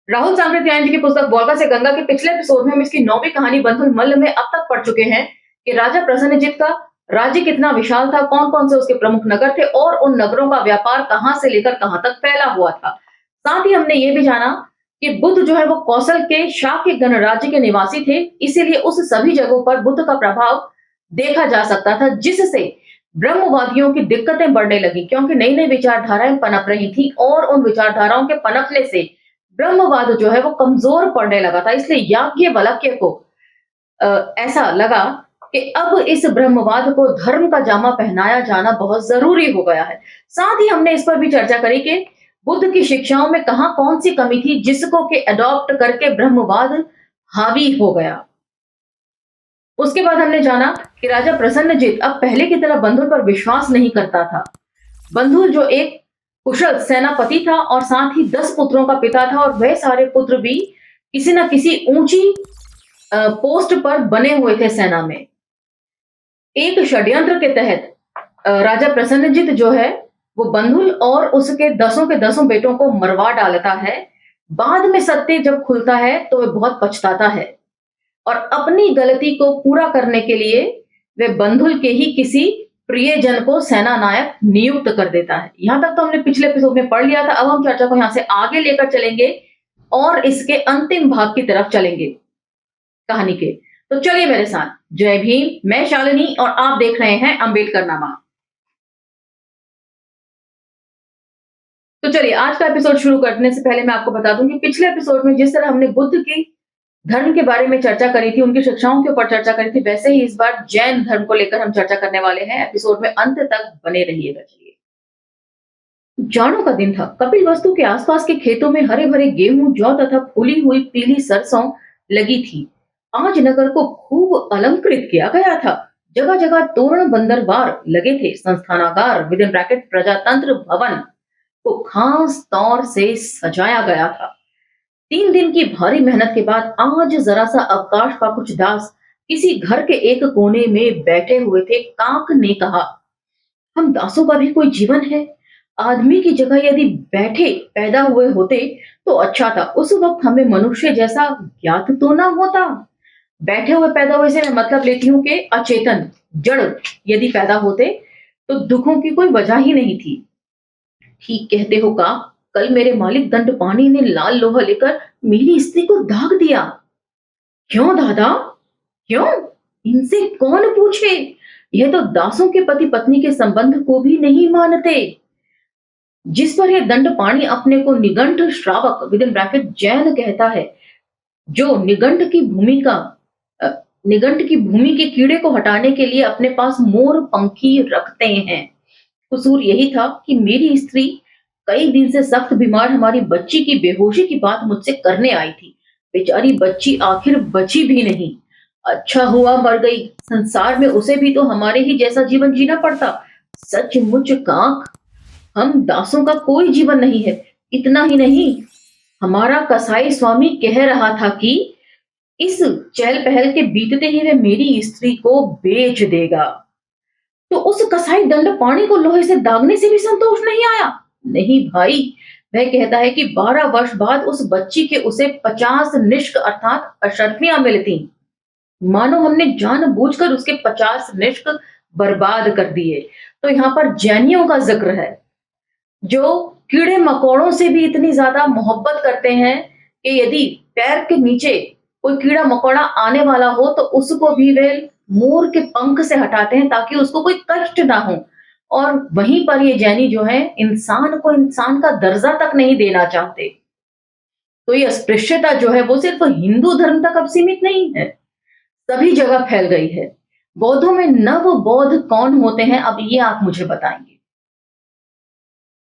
राहुल सांकृत्यायन जी की पुस्तक वोल्गा से गंगा के पिछले एपिसोड में हम इसकी 9वीं कहानी बंधुल मल्ल में अब तक पढ़ चुके हैं कि राजा प्रसन्नजीत का राज्य कितना विशाल था, कौन-कौन से उसके प्रमुख नगर थे और उन नगरों का व्यापार कहां से लेकर कहां तक फैला हुआ था। साथ ही हमने ये भी जाना कि बुद्ध जो है वो कौशल के शाक्य गणराज्य के निवासी थे, इसीलिए उस सभी जगहों पर बुद्ध का प्रभाव देखा जा सकता था, जिससे ब्रह्मवादियों की दिक्कतें बढ़ने लगी क्योंकि नई-नई विचारधाराएं पनप रही थी और उन विचारधाराओं के पनपने से ब्रह्मवाद जो है वो कमजोर पड़ने लगा था। इसलिए याज्ञवल्क्य को ऐसा लगा कि अब इस ब्रह्मवाद को धर्म का जामा पहनाया जाना बहुत जरूरी हो गया है। साथ ही हमने इस पर भी चर्चा करी कि बुद्ध की शिक्षाओं में कहा कौन सी कमी थी जिसको के अडॉप्ट करके ब्रह्मवाद हावी हो गया। उसके बाद हमने जाना कि राजा प्रसन्नजीत अब पहले की तरह बंधुल पर विश्वास नहीं करता था। बंधुल जो एक कुशल सेनापति था और साथ ही 10 पुत्रों का पिता था और वह सारे पुत्र भी किसी न किसी ऊंची पोस्ट पर बने हुए थे सेना में। एक षड्यंत्र के तहत राजा प्रसन्नजीत जो है वो बंधुल और उसके दसों के दसों बेटों को मरवा डालता है। बाद में सत्य जब खुलता है तो वह बहुत पछताता है और अपनी गलती को पूरा करने के लिए वे बंधुल के ही किसी प्रियजन को सेना नायक नियुक्त कर देता है। यहां तक तो हमने पिछले एपिसोड में पढ़ लिया था। अब हम चर्चा को यहां से आगे लेकर चलेंगे और इसके अंतिम भाग की तरफ चलेंगे कहानी के। तो चलिए मेरे साथ। जय भीम, मैं शालिनी और आप देख रहे हैं अंबेडकर नामा। तो चलिए आज का एपिसोड शुरू करने से पहले मैं आपको बता दूं कि पिछले एपिसोड में जिस तरह हमने बुद्ध की धर्म के बारे में चर्चा करी थी, उनकी शिक्षाओं के ऊपर चर्चा करी थी, वैसे ही इस बार जैन धर्म को लेकर हम चर्चा करने वाले हैं। एपिसोड में अंत तक बने रहिएगा। चलिए। जाड़ों का दिन था। कपिलवस्तु के आसपास के खेतों में हरे भरे गेहूं, जौ तथा फूली हुई पीली सरसों लगी थी। आज नगर को खूब अलंकृत किया गया था। जगह जगह तोरण बंदरवार लगे थे। संस्थानागार विद इन ब्रैकेट प्रजातंत्र भवन को खास तौर से सजाया गया था। 3 दिन की भारी मेहनत के बाद आज जरा सा अवकाश पा कुछ दास किसी घर के एक कोने में बैठे हुए थे। काक ने कहा, हम दासों का भी कोई जीवन है। आदमी की जगह यदि बैठे पैदा हुए होते तो अच्छा था। उस वक्त हमें मनुष्य जैसा ज्ञात तो ना होता। बैठे हुए पैदा हुए से मैं मतलब लेती हूँ कि अचेतन जड़ यदि पैदा होते तो दुखों की कोई वजह ही नहीं थी। ठीक कहते हो का। कल मेरे मालिक दंडपाणी ने लाल लोहा लेकर मेरी स्त्री को दाग दिया। क्यों दादा? क्यों? इनसे कौन पूछे? यह तो दासों के पति पत्नी के संबंध को भी नहीं मानते। जिस पर यह दंडपाणी अपने को निगंठ श्रावक विद इन ब्रैकेट जैन कहता है, जो निगंठ की भूमि के कीड़े को हटाने के लिए अपने पास मोर पंखी रखते हैं। कसूर यही था कि मेरी स्त्री कई दिन से सख्त बीमार हमारी बच्ची की बेहोशी की बात मुझसे करने आई थी। बेचारी बच्ची आखिर बची भी नहीं। अच्छा हुआ मर गई। संसार में उसे भी तो हमारे ही जैसा जीवन जीना पड़ता। सचमुच काक, हम दासों का कोई जीवन नहीं है। इतना ही नहीं, हमारा कसाई स्वामी कह रहा था कि इस चहल पहल के बीतते ही वह मेरी स्त्री को बेच देगा। तो उस कसाई दंडपाणी को लोहे से दागने से भी संतोष नहीं आया। नहीं भाई, वह कहता है कि 12 वर्ष बाद उस बच्ची के उसे 50 निष्क अर्थात अशर्फियां मिलती। मानो हमने जानबूझकर उसके 50 निष्क बर्बाद कर दिए। तो यहाँ पर जैनियों का जिक्र है, जो कीड़े मकोड़ों से भी इतनी ज्यादा मोहब्बत करते हैं कि यदि पैर के नीचे कोई कीड़ा मकोड़ा आने वाला हो तो उसको भी वे मोर के पंख से हटाते हैं ताकि उसको कोई कष्ट ना हो। और वहीं पर ये जैनी जो है इंसान को इंसान का दर्जा तक नहीं देना चाहते। तो ये अस्पृश्यता जो है वो सिर्फ हिंदू धर्म तक अब सीमित नहीं है, सभी जगह फैल गई है। बौद्धों में नव बौद्ध कौन होते हैं, अब ये आप मुझे बताएंगे।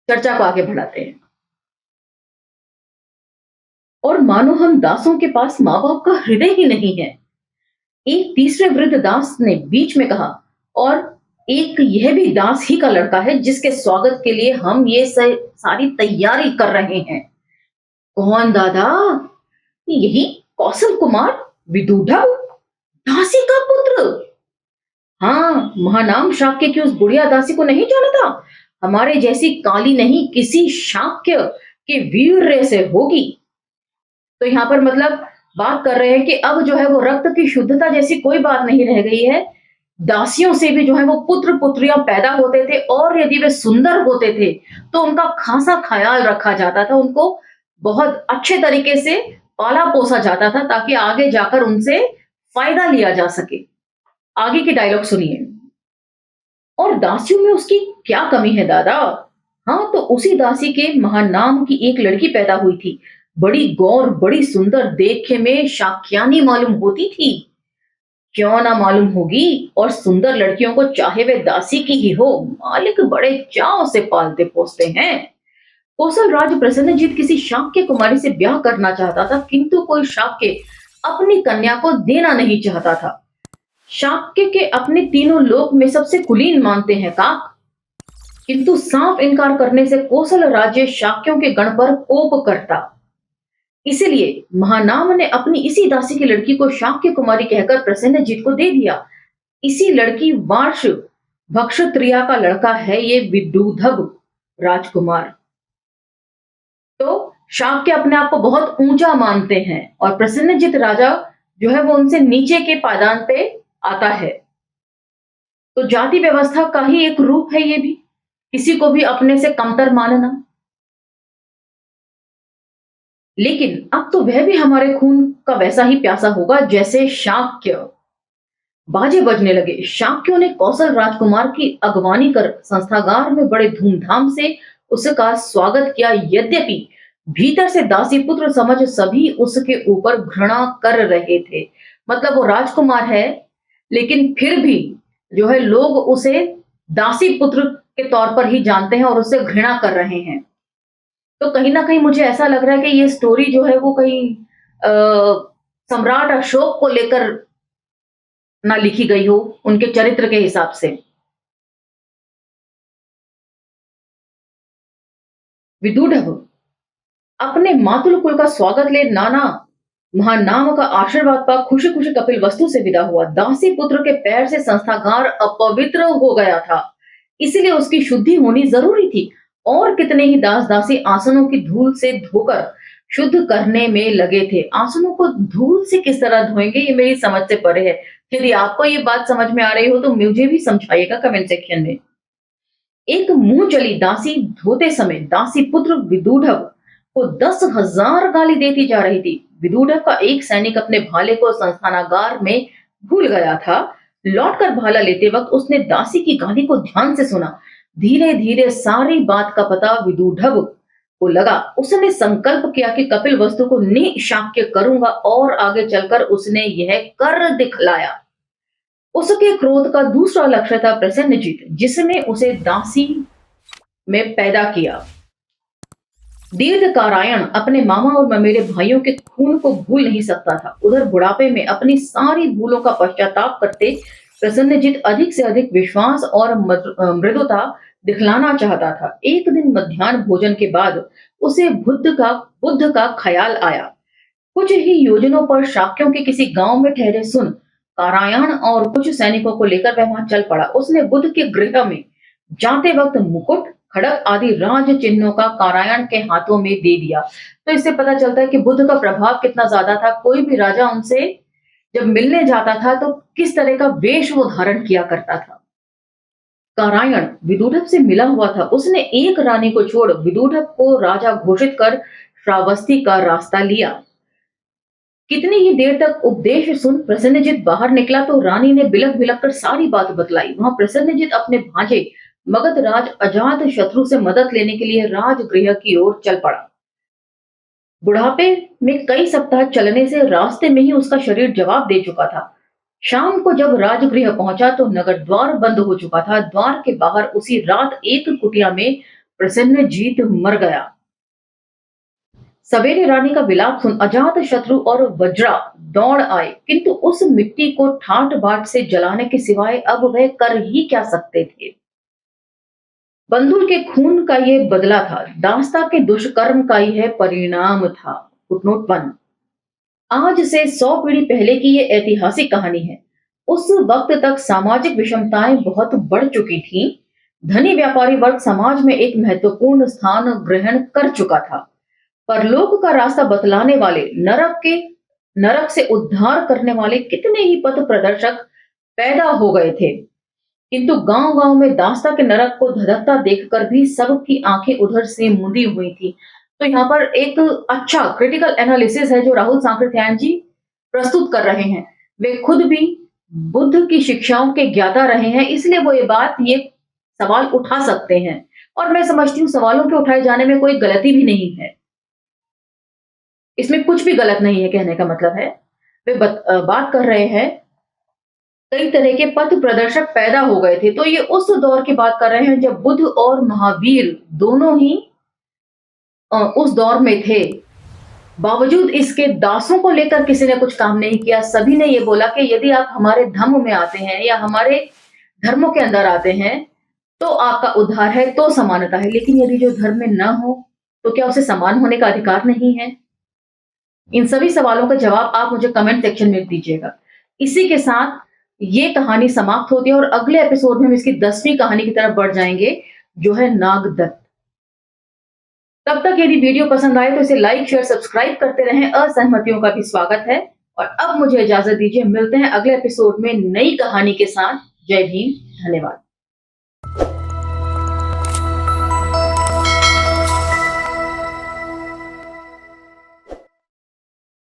चर्चा को आगे बढ़ाते हैं। और मानो हम दासों के पास माँ बाप का हृदय ही नहीं है, एक तीसरे वृद्ध दास ने बीच में कहा। और एक यह भी दास ही का लड़का है जिसके स्वागत के लिए हम ये सारी तैयारी कर रहे हैं। कौन दादा? यही कौशल कुमार विदुढ़, दासी का पुत्र। हाँ, महानाम शाक्य की उस बुढ़िया दासी को नहीं जाना था? हमारे जैसी काली नहीं, किसी शाक्य के वीर्य से होगी। तो यहाँ पर मतलब बात कर रहे हैं कि अब जो है वो रक्त की शुद्धता जैसी कोई बात नहीं रह गई है। दासियों से भी जो है वो पुत्र-पुत्रियाँ पैदा होते थे और यदि वे सुंदर होते थे, तो उनका खासा ख़्याल रखा जाता था, उनको बहुत अच्छे तरीके से पाला-पोसा जाता था ताकि आगे जाकर उनसे फ़ायदा लिया जा सके। आगे की डायलॉग सुनिए। और दासियों में उसकी क्या कमी है दादा? हाँ, तो उसी दासी के महानाम की एक लड़की पैदा हुई थी। बड़ी गौर, बड़ी सुंदर, देखे में शाक्यानी मालूम होती थी। क्यों ना मालूम होगी, और सुंदर लड़कियों को चाहे वे दासी की ही हो, मालिक बड़े चाव से पालते पोसते हैं। कौशल राज प्रसन्नजीत किसी शाक्य कुमारी से ब्याह करना चाहता था, किंतु कोई शाक्य अपनी कन्या को देना नहीं चाहता था। शाक्य के अपने तीनों लोक में सबसे कुलीन मानते हैं काक, किंतु साफ इनकार करने से कौशल राज्य शाक्यों के गण पर कोप करता। इसीलिए महानाम ने अपनी इसी दासी की लड़की को शाक्य कुमारी कहकर प्रसन्नजीत को दे दिया। इसी लड़की वार्ष भक्षत्रिया का लड़का है ये विदूधव राजकुमार। तो शाक्य अपने आप को बहुत ऊंचा मानते हैं और प्रसन्नजीत राजा जो है वो उनसे नीचे के पायदान पे आता है। तो जाति व्यवस्था का ही एक रूप है ये भी, किसी को भी अपने से कमतर मानना। लेकिन अब तो वह भी हमारे खून का वैसा ही प्यासा होगा जैसे शाक्य। बाजे बजने लगे। शाक्यों ने कौशल राजकुमार की अगवानी कर संस्थागार में बड़े धूमधाम से उसका स्वागत किया। यद्यपि भीतर से दासी पुत्र समझ सभी उसके ऊपर घृणा कर रहे थे। मतलब वो राजकुमार है, लेकिन फिर भी जो है लोग उसे दासी पुत्र के तौर पर ही जानते हैं और उससे घृणा कर रहे हैं। तो कहीं ना कहीं मुझे ऐसा लग रहा है कि ये स्टोरी जो है वो कहीं सम्राट अशोक को लेकर ना लिखी गई हो, उनके चरित्र के हिसाब से। विदूढ़ अपने मातुल कुल का स्वागत ले नाना महानाम का आशीर्वाद पा खुशी खुशी कपिल वस्तु से विदा हुआ। दासी पुत्र के पैर से संस्थागार अपवित्र हो गया था, इसीलिए उसकी शुद्धि होनी जरूरी थी। और कितने ही दास दासी आसनों की धूल से धोकर शुद्ध करने में लगे थे। आसनों को धूल से किस तरह धोएंगे, ये मेरी समझ से परे है। यदि आपको ये बात समझ में आ रही हो तो मुझे भी समझाइएगा कमेंट सेक्शन में। एक मुंह चली दासी धोते समय दासी पुत्र विदूढ़ को 10,000 गाली देती जा रही थी। विदूढ़ का एक सैनिक अपने भाले को संस्थानागार में भूल गया था। लौटकर भाला लेते वक्त उसने दासी की गाली को ध्यान से सुना। धीरे धीरे सारी बात का पता विदूढ़ को लगा। उसने संकल्प किया कि कपिल वस्तु को निशाक्य करूंगा और आगे चलकर उसने यह कर दिखलाया। उसके क्रोध का दूसरा लक्ष्य था प्रसन्नजीत, जिसने उसे दासी में पैदा किया। दीर्घकारायण अपने मामा और ममेरे भाइयों के खून को भूल नहीं सकता था। उधर बुढ़ापे में अपनी सारी भूलों का पश्चाताप करते प्रसन्नजीत अधिक से अधिक विश्वास और मृदुता दिखलाना चाहता था। एक दिन मध्याह्न भोजन के बाद उसे बुद्ध का ख्याल आया। कुछ ही योजनों पर शाक्यों के किसी गांव में ठहरे सुन कारायण और कुछ सैनिकों को लेकर वह वहां चल पड़ा। उसने बुद्ध के गृह में जाते वक्त मुकुट, खड़ग आदि राज चिन्हों का कारायण के हाथों में दे दिया। तो इससे पता चलता है कि बुद्ध का प्रभाव कितना ज्यादा था। कोई भी राजा उनसे जब मिलने जाता था तो किस तरह का वेश वो धारण किया करता था। कारायण विदूढ़ से मिला हुआ था। उसने एक रानी को छोड़ विदूढ़ को राजा घोषित कर श्रावस्ती का रास्ता लिया। कितनी ही देर तक उपदेश सुन प्रसन्नजीत बाहर निकला तो रानी ने बिलक बिलक कर सारी बात बतलाई। वहां प्रसन्नजीत अपने भांजे मगध राज अजात शत्रु से मदद लेने के लिए राजगृह की ओर चल पड़ा। बुढ़ापे में कई सप्ताह चलने से रास्ते में ही उसका शरीर जवाब दे चुका था। शाम को जब राजगृह पहुंचा तो नगर द्वार बंद हो चुका था। द्वार के बाहर उसी रात एक कुटिया में प्रसन्नजीत मर गया। सवेरे रानी का विलाप सुन अजात शत्रु और वज्रा दौड़ आए, किंतु उस मिट्टी को ठाट बाट से जलाने के सिवाय अब वह कर ही क्या सकते थे। बंधु के खून का ये बदला था, दास्ता के दुष्कर्म का यह परिणाम था। फुटनोट 1। आज से 100 पीढ़ी पहले की ये ऐतिहासिक कहानी है। उस वक्त तक सामाजिक विषमताएं बहुत बढ़ चुकी थीं। धनी व्यापारी वर्ग समाज में एक महत्वपूर्ण स्थान ग्रहण कर चुका था। परलोक का रास्ता बतलाने वाले, नरक से उद्धार करने वाले कितने ही पथ प्रदर्शक पैदा हो गए थे। किंतु गांव-गांव में दास्ता के नरक को धधकता देखकर भी सबकी आंखें उधर से मूंदी हुई थी। तो यहाँ पर एक अच्छा क्रिटिकल एनालिसिस है जो राहुल सांकृत्यायन जी प्रस्तुत कर रहे हैं। वे खुद भी बुद्ध की शिक्षाओं के ज्ञाता रहे हैं, इसलिए वो ये सवाल उठा सकते हैं। और मैं समझती हूँ सवालों के उठाए जाने में कोई गलती भी नहीं है। इसमें कुछ भी गलत नहीं है, कहने का मतलब है। वे बात कर रहे हैं कई तरह के पथ प्रदर्शक पैदा हो गए थे। तो ये उस दौर की बात कर रहे हैं जब बुद्ध और महावीर दोनों ही उस दौर में थे। बावजूद इसके दासों को लेकर किसी ने कुछ काम नहीं किया। सभी ने ये बोला कि यदि आप हमारे धर्म में आते हैं या हमारे धर्मों के अंदर आते हैं तो आपका उद्धार है, तो समानता है। लेकिन यदि जो धर्म में ना हो तो क्या उसे समान होने का अधिकार नहीं है? इन सभी सवालों का जवाब आप मुझे कमेंट सेक्शन में दीजिएगा। इसी के साथ ये कहानी समाप्त होती है और अगले एपिसोड में हम इसकी 10वीं कहानी की तरफ बढ़ जाएंगे, जो है नागदत्त। तब तक यदि वीडियो पसंद आए तो इसे लाइक, शेयर, सब्सक्राइब करते रहें। असहमतियों का भी स्वागत है। और अब मुझे इजाजत दीजिए, मिलते हैं अगले एपिसोड में नई कहानी के साथ। जय भीम, धन्यवाद।